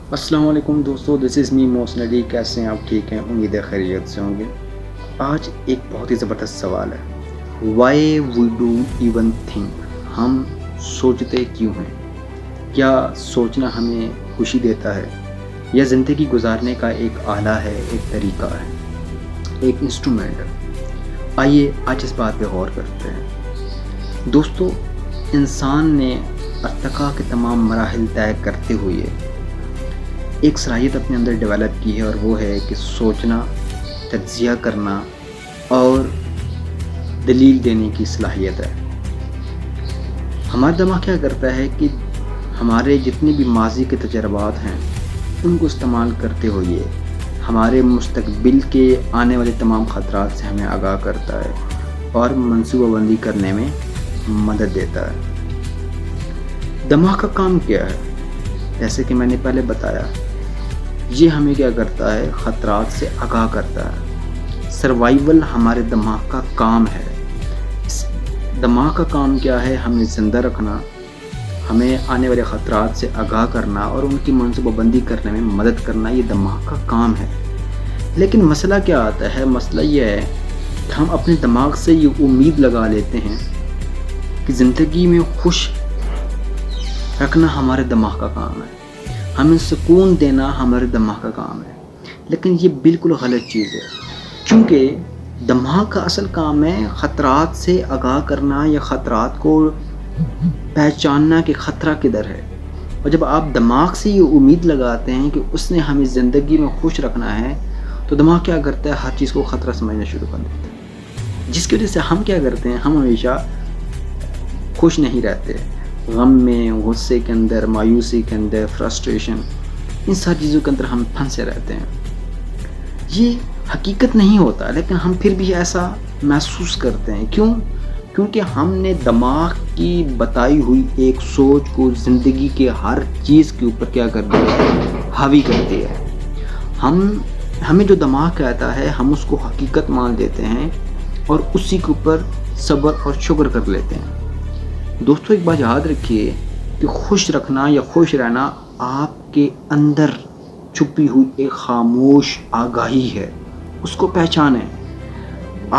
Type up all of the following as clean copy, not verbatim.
السلام علیکم دوستو، دس از می موسندی. کیسے ہیں آپ؟ ٹھیک ہیں؟ امید ہے خیریت سے ہوں گے. آج ایک بہت ہی زبردست سوال ہے. Why we do even think? ہم سوچتے کیوں ہیں؟ کیا سوچنا ہمیں خوشی دیتا ہے یا زندگی گزارنے کا ایک آلہ ہے، ایک طریقہ ہے، ایک انسٹرومنٹ ہے؟ آئیے آج اس بات پہ غور کرتے ہیں. دوستو، انسان نے ارتقاء کے تمام مراحل طے کرتے ہوئے ایک صلاحیت اپنے اندر ڈیولپ کی ہے، اور وہ ہے کہ سوچنا، تجزیہ کرنا اور دلیل دینے کی صلاحیت ہے. ہمارا دماغ کیا کرتا ہے کہ ہمارے جتنے بھی ماضی کے تجربات ہیں ان کو استعمال کرتے ہوئے ہمارے مستقبل کے آنے والے تمام خطرات سے ہمیں آگاہ کرتا ہے اور منصوبہ بندی کرنے میں مدد دیتا ہے. دماغ کا کام کیا ہے؟ جیسے کہ میں نے پہلے بتایا، یہ ہمیں کیا کرتا ہے؟ خطرات سے آگاہ کرتا ہے. سروائیول ہمارے دماغ کا کام ہے. دماغ کا کام کیا ہے؟ ہمیں زندہ رکھنا، ہمیں آنے والے خطرات سے آگاہ کرنا اور ان کی منصوبہ بندی کرنے میں مدد کرنا. یہ دماغ کا کام ہے. لیکن مسئلہ کیا آتا ہے؟ مسئلہ یہ ہے کہ ہم اپنے دماغ سے یہ امید لگا لیتے ہیں کہ زندگی میں خوش رکھنا ہمارے دماغ کا کام ہے، ہمیں سکون دینا ہمارے دماغ کا کام ہے. لیکن یہ بالکل غلط چیز ہے، کیونکہ دماغ کا اصل کام ہے خطرات سے آگاہ کرنا یا خطرات کو پہچاننا کہ خطرہ کدھر ہے. اور جب آپ دماغ سے یہ امید لگاتے ہیں کہ اس نے ہمیں زندگی میں خوش رکھنا ہے، تو دماغ کیا کرتا ہے؟ ہر چیز کو خطرہ سمجھنا شروع کر دیتا ہے، جس کی وجہ سے ہم کیا کرتے ہیں؟ ہم ہمیشہ خوش نہیں رہتے. غم میں، غصے کے اندر، مایوسی کے اندر، فرسٹریشن، ان ساری چیزوں کے اندر ہم پھنسے رہتے ہیں. یہ حقیقت نہیں ہوتا، لیکن ہم پھر بھی ایسا محسوس کرتے ہیں. کیوں؟ کیونکہ ہم نے دماغ کی بتائی ہوئی ایک سوچ کو زندگی کے ہر چیز کے اوپر کیا کر دیا ہے؟ حاوی کر دیا ہے. ہمیں جو دماغ کہتا ہے ہم اس کو حقیقت مان لیتے ہیں اور اسی کے اوپر صبر اور شکر کر لیتے ہیں. دوستو، ایک بات یاد رکھیے کہ خوش رکھنا یا خوش رہنا آپ کے اندر چھپی ہوئی ایک خاموش آگاہی ہے. اس کو پہچانیں.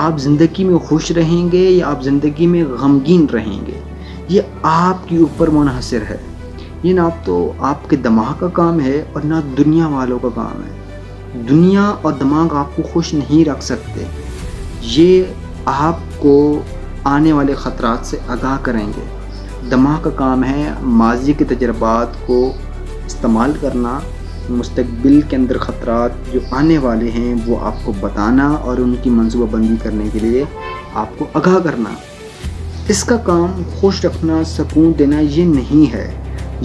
آپ زندگی میں خوش رہیں گے یا آپ زندگی میں غمگین رہیں گے، یہ آپ کے اوپر منحصر ہے. یہ نہ تو آپ کے دماغ کا کام ہے اور نہ دنیا والوں کا کام ہے. دنیا اور دماغ آپ کو خوش نہیں رکھ سکتے. یہ آپ کو آنے والے خطرات سے آگاہ کریں گے. دماغ کا کام ہے ماضی کے تجربات کو استعمال کرنا، مستقبل کے اندر خطرات جو آنے والے ہیں وہ آپ کو بتانا اور ان کی منصوبہ بندی کرنے کے لیے آپ کو آگاہ کرنا. اس کا کام خوش رکھنا، سکون دینا یہ نہیں ہے.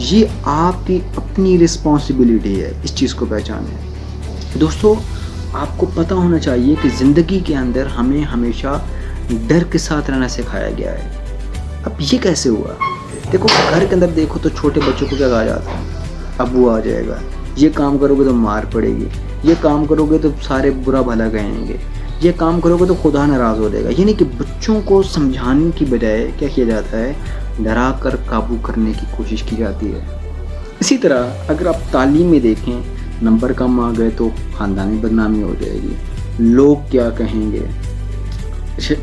یہ آپ کی اپنی رسپانسبلٹی ہے. اس چیز کو پہچانیں. دوستو، آپ کو پتہ ہونا چاہیے کہ زندگی کے اندر ہمیں ہمیشہ ڈر کے ساتھ رہنا سکھایا گیا ہے. اب یہ کیسے ہوا؟ دیکھو، گھر کے اندر دیکھو تو چھوٹے بچوں کو کیا کہا جاتا ہے؟ ابو آ جائے گا، یہ کام کرو گے تو مار پڑے گی، یہ کام کرو گے تو سارے برا بھلا کہیں گے، یہ کام کرو گے تو خدا ناراض ہو جائے گا. یعنی کہ بچوں کو سمجھانے کی بجائے کیا کیا جاتا ہے؟ ڈرا کر قابو کرنے کی کوشش کی جاتی ہے. اسی طرح اگر آپ تعلیم میں دیکھیں، نمبر کم آ گئے تو خاندانی بدنامی ہو جائے گی، لوگ کیا کہیں گے،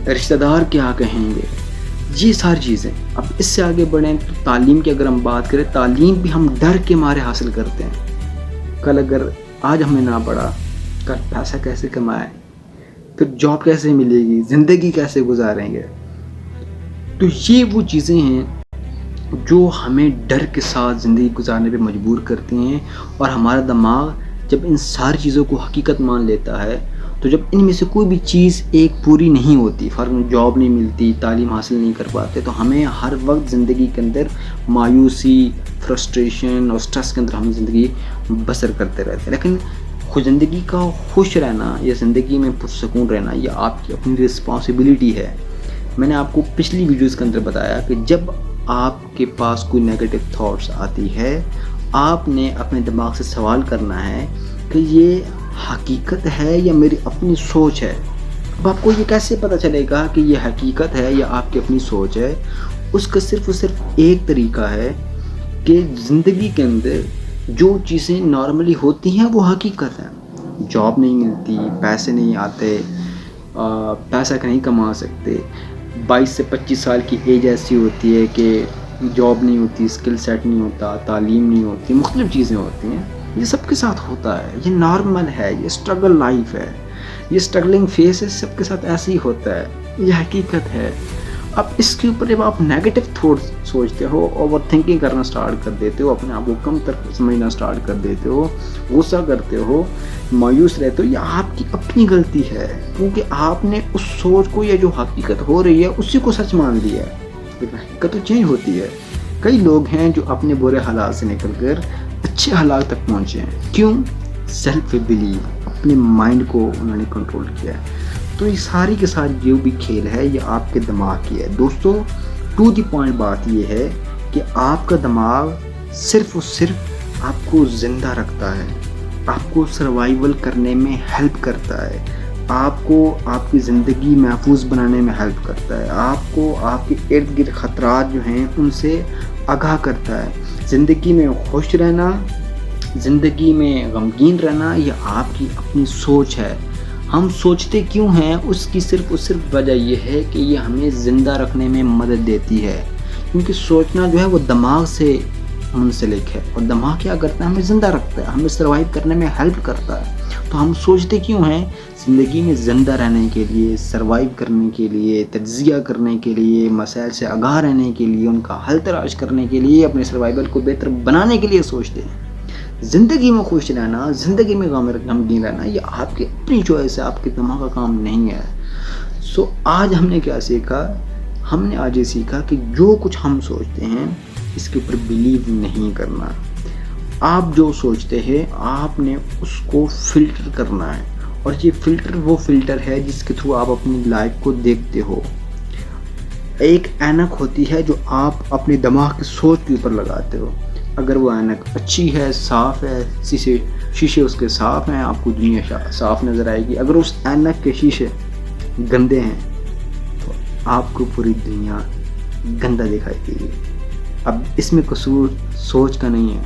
رشتہ دار کیا کہیں گے، یہ ساری چیزیں. اب اس سے آگے بڑھیں تو تعلیم کی اگر ہم بات کریں، تعلیم بھی ہم ڈر کے مارے حاصل کرتے ہیں. کل اگر آج ہمیں نہ پڑھا، کل پیسہ کیسے کمائیں، پھر جاب کیسے ملے گی، زندگی کیسے گزاریں گے. تو یہ وہ چیزیں ہیں جو ہمیں ڈر کے ساتھ زندگی گزارنے پہ مجبور کرتی ہیں. اور ہمارا دماغ جب ان ساری چیزوں کو حقیقت مان لیتا ہے تو جب ان میں سے کوئی بھی چیز ایک پوری نہیں ہوتی، جاب نہیں ملتی، تعلیم حاصل نہیں کر پاتے، تو ہمیں ہر وقت زندگی کے اندر مایوسی، فرسٹریشن اور سٹریس کے اندر ہم زندگی بسر کرتے رہتے ہیں. لیکن زندگی کا خوش رہنا یا زندگی میں پرسکون رہنا یہ آپ کی اپنی رسپانسبلٹی ہے. میں نے آپ کو پچھلی ویڈیوز کے اندر بتایا کہ جب آپ کے پاس کوئی نیگیٹو تھاٹس آتی ہے، آپ نے اپنے دماغ سے سوال کرنا ہے کہ یہ حقیقت ہے یا میری اپنی سوچ ہے. اب آپ کو یہ کیسے پتہ چلے گا کہ یہ حقیقت ہے یا آپ کی اپنی سوچ ہے؟ اس کا صرف ایک طریقہ ہے کہ زندگی کے اندر جو چیزیں نارملی ہوتی ہیں وہ حقیقت ہیں. جاب نہیں ملتی, پیسے نہیں آتے, پیسہ نہیں کما سکتے, 22 سے 25 سال کی ایج ایسی ہوتی ہے کہ جاب نہیں ہوتی, اسکل سیٹ نہیں ہوتا, تعلیم نہیں ہوتی, مختلف چیزیں ہوتی ہیں. یہ سب کے ساتھ ہوتا ہے, یہ نارمل ہے, یہ اسٹرگل لائف ہے, یہ اسٹرگلنگ فیس ہے, سب کے ساتھ ایسے ہی ہوتا ہے, یہ حقیقت ہے. اب اس کے اوپر جب آپ نیگیٹو تھاٹس سوچتے ہو, اوور تھنکنگ کرنا سٹارٹ کر دیتے ہو, اپنے آپ کو کم تر سمجھنا سٹارٹ کر دیتے ہو, غصہ کرتے ہو, مایوس رہتے ہو, یہ آپ کی اپنی غلطی ہے, کیونکہ آپ نے اس سوچ کو یا جو حقیقت ہو رہی ہے اسی کو سچ مان لیا ہے. لیکن حقیقت تو چینج ہوتی ہے. کئی لوگ ہیں جو اپنے برے حالات سے نکل کر اچھے حالات تک پہنچے ہیں. کیوں؟ سیلف بلیو, اپنے مائنڈ کو انہوں نے کنٹرول کیا ہے. تو یہ ساری کے ساتھ جو بھی کھیل ہے یہ آپ کے دماغ کی ہے. دوستو, ٹو دی پوائنٹ بات یہ ہے کہ آپ کا دماغ صرف اور صرف آپ کو زندہ رکھتا ہے, آپ کو سروائیول کرنے میں ہیلپ کرتا ہے, آپ کو آپ کی زندگی محفوظ بنانے میں ہیلپ کرتا ہے, آپ کو آپ کے ارد گرد خطرات جو ہیں ان سے آگاہ کرتا ہے. زندگی میں خوش رہنا, زندگی میں غمگین رہنا, یہ آپ کی اپنی سوچ ہے. ہم سوچتے کیوں ہیں اس کی صرف اور صرف وجہ یہ ہے کہ یہ ہمیں زندہ رکھنے میں مدد دیتی ہے, کیونکہ سوچنا جو ہے وہ دماغ سے منسلک ہے, اور دماغ کیا کرتا ہے, ہمیں زندہ رکھتا ہے, ہمیں سروائیو کرنے میں ہیلپ کرتا ہے. تو ہم سوچتے کیوں ہیں؟ زندگی میں زندہ رہنے کے لیے, سروائیو کرنے کے لیے, تجزیہ کرنے کے لیے, مسائل سے آگاہ رہنے کے لیے, ان کا حل تلاش کرنے کے لیے, اپنے سروائیول کو بہتر بنانے کے لیے سوچتے ہیں. زندگی میں خوش رہنا, زندگی میں غمگین رہنا, یہ آپ کی اپنی چوائس ہے, آپ کے دماغ کا کام نہیں ہے. سو آج ہم نے کیا سیکھا؟ ہم نے آج یہ سیکھا کہ جو کچھ ہم سوچتے ہیں اس کے اوپر بلیو نہیں کرنا. آپ جو سوچتے ہیں آپ نے اس کو فلٹر کرنا ہے, اور یہ فلٹر وہ فلٹر ہے جس کے تھرو آپ اپنی لائف کو دیکھتے ہو. ایک اینک ہوتی ہے جو آپ اپنے دماغ کی سوچ کے اوپر لگاتے ہو. اگر وہ اینک اچھی ہے, صاف ہے, شیشے اس کے صاف ہیں, آپ کو دنیا صاف نظر آئے گی. اگر اس اینک کے شیشے گندے ہیں تو آپ کو پوری دنیا گندا دکھائی دے گی. اب اس میں قصور سوچ کا نہیں ہے,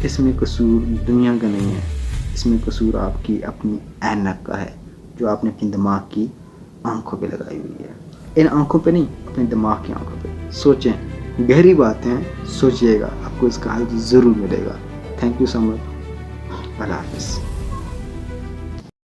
اس میں قصور دنیا کا نہیں ہے, اس میں قصور آپ کی اپنی اینک کا ہے جو آپ نے اپنی دماغ کی آنکھوں پہ لگائی ہوئی ہے. ان آنکھوں پہ نہیں, اپنے دماغ کی آنکھوں پہ. سوچیں, گہری باتیں سوچیے گا, آپ کو اس کا حل ضرور ملے گا. تھینک یو سو مچ. اللہ حافظ.